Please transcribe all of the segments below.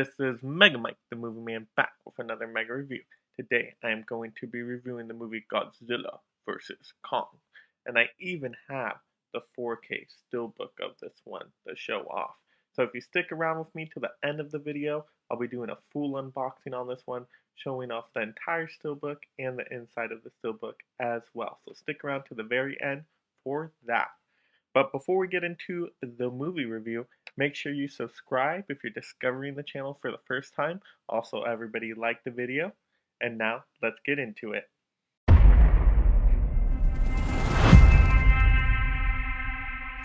This is Mega Mike, the Movie Man, back with another Mega Review. Today I am going to be reviewing the movie Godzilla vs. Kong, and I even have the 4K Steelbook of this one to show off. So if you stick around with me to the end of the video, I'll be doing a full unboxing on this one, showing off the entire Steelbook and the inside of the Steelbook as well. So stick around to the very end for that. But before we get into the movie review, make sure you subscribe if you're discovering the channel for the first time. Also, everybody like the video. And now, let's get into it.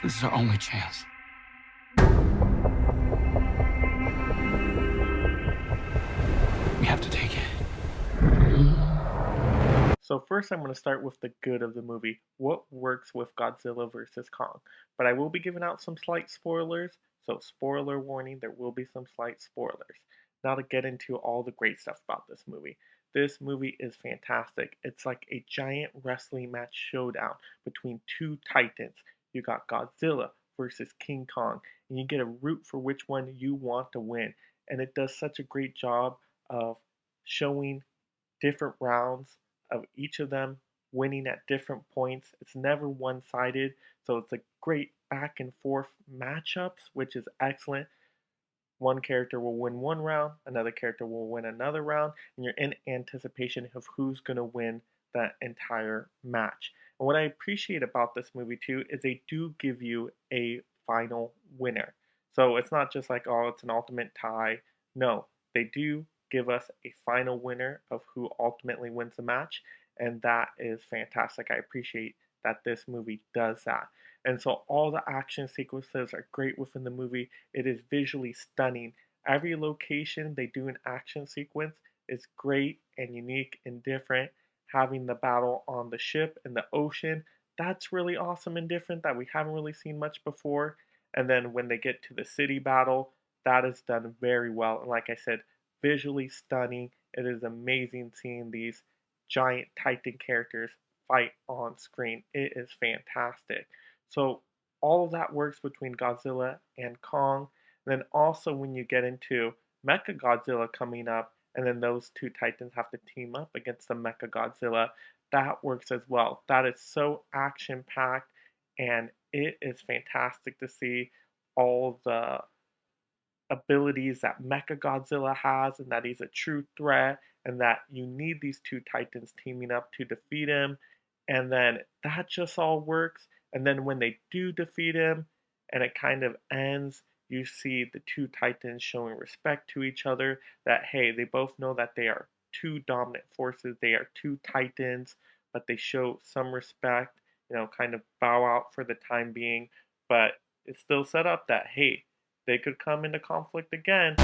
This is our only chance. We have to take it. So first I'm going to start with the good of the movie, what works with Godzilla vs. Kong. But I will be giving out some slight spoilers, so spoiler warning, there will be some slight spoilers. Now to get into all the great stuff about this movie. This movie is fantastic. It's like a giant wrestling match showdown between two titans. You got Godzilla versus King Kong, and you get a root for which one you want to win. And it does such a great job of showing different rounds of each of them winning at different points. It's never one-sided, so it's a great back and forth matchups, which is excellent. One character will win one round, another character will win another round, and you're in anticipation of who's going to win that entire match. And what I appreciate about this movie too is they do give you a final winner. So it's not just like, oh, it's an ultimate tie. No, they do give us a final winner of who ultimately wins the match, and that is fantastic. I appreciate that this movie does that. And so all the action sequences are great within the movie. It is visually stunning. Every location they do an action sequence is great and unique and different. Having the battle on the ship in the ocean, that's really awesome and different that we haven't really seen much before. And then when they get to the city battle, that is done very well. And like I said, visually stunning. It is amazing seeing these giant Titan characters fight on screen. It is fantastic. So all of that works between Godzilla and Kong. And then also when you get into Mecha Godzilla coming up, and then those two Titans have to team up against the Mecha Godzilla, that works as well. That is so action packed, and it is fantastic to see all the abilities that Mechagodzilla has, and that he's a true threat, and that you need these two titans teaming up to defeat him. And then that just all works. And then when they do defeat him and it kind of ends, you see the two titans showing respect to each other, that hey, they both know that they are two dominant forces, they are two titans, but they show some respect, kind of bow out for the time being. But it's still set up that hey, they could come into conflict again.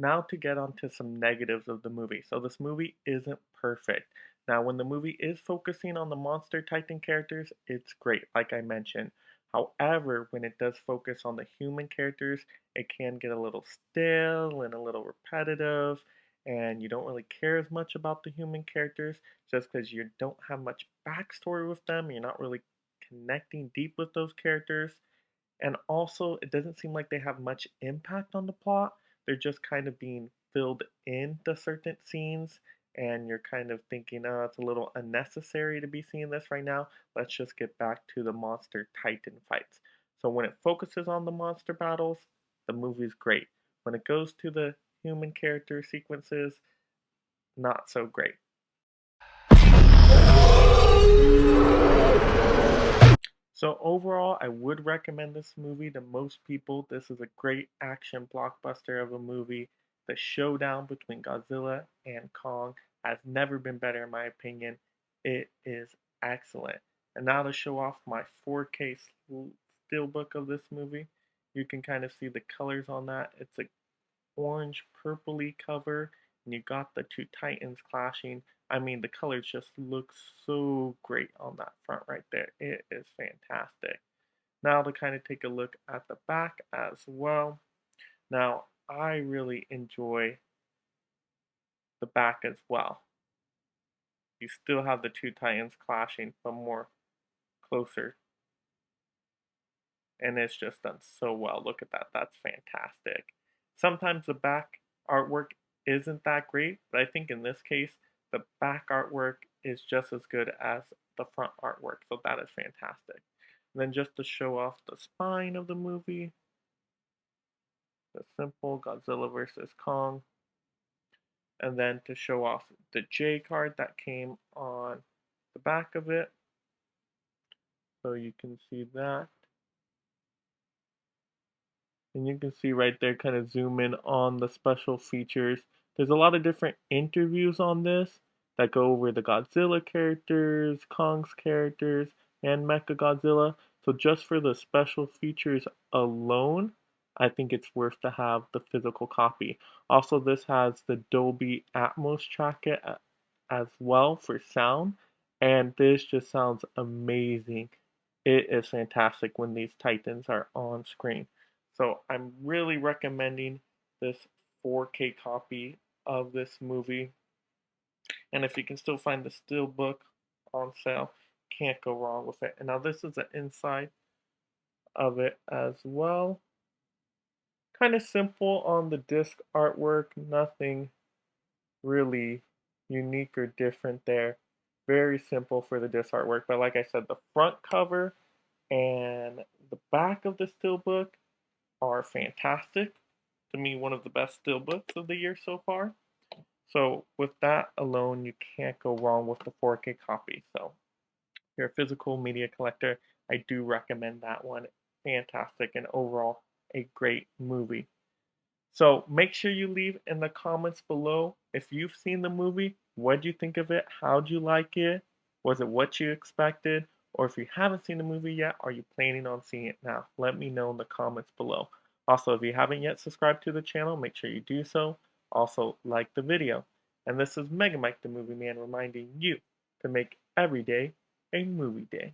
Now to get onto some negatives of the movie. So this movie isn't perfect. Now when the movie is focusing on the monster titan characters, it's great, like I mentioned. However, when it does focus on the human characters, it can get a little stale and a little repetitive, and you don't really care as much about the human characters just because you don't have much backstory with them. You're not really connecting deep with those characters. And also, it doesn't seem like they have much impact on the plot. They're just kind of being filled into certain scenes, and you're kind of thinking, oh, it's a little unnecessary to be seeing this right now. Let's just get back to the monster titan fights. So when it focuses on the monster battles, the movie's great. When it goes to the human character sequences, not so great. So overall, I would recommend this movie to most people. This is a great action blockbuster of a movie. The showdown between Godzilla and Kong has never been better in my opinion. It is excellent. And now to show off my 4K steelbook of this movie, you can kind of see the colors on that. It's a orange purpley cover, and you got the two titans clashing. I mean, the colors just look so great on that front right there. It is fantastic. Now to kind of take a look at the back as well. Now, I really enjoy the back as well. You still have the two Titans clashing, but more closer. And it's just done so well. Look at that. That's fantastic. Sometimes the back artwork isn't that great, but I think in this case, the back artwork is just as good as the front artwork. So that is fantastic. And then just to show off the spine of the movie, the simple Godzilla versus Kong. And then to show off the J card that came on the back of it. So you can see that. And you can see right there, kind of zoom in on the special features. There's a lot of different interviews on this that go over the Godzilla characters, Kong's characters, and Mechagodzilla. So just for the special features alone, I think it's worth to have the physical copy. Also, this has the Dolby Atmos tracket as well for sound, and this just sounds amazing. It is fantastic when these Titans are on screen. So I'm really recommending this 4K copy of this movie. And if you can still find the Steelbook on sale, can't go wrong with it. And now this is the inside of it as well. Kind of simple on the disc artwork, nothing really unique or different there. Very simple for the disc artwork. But like I said, the front cover and the back of the Steelbook are fantastic. To me, one of the best steelbooks of the year so far. So with that alone, you can't go wrong with the 4K copy. So if you're a physical media collector, I do recommend that one. Fantastic and overall a great movie. So make sure you leave in the comments below if you've seen the movie, what do you think of it? How'd you like it? Was it what you expected? Or if you haven't seen the movie yet, are you planning on seeing it now? Let me know in the comments below. Also, if you haven't yet subscribed to the channel, make sure you do so. Also, like the video. And this is Mega Mike the Movie Man reminding you to make every day a movie day.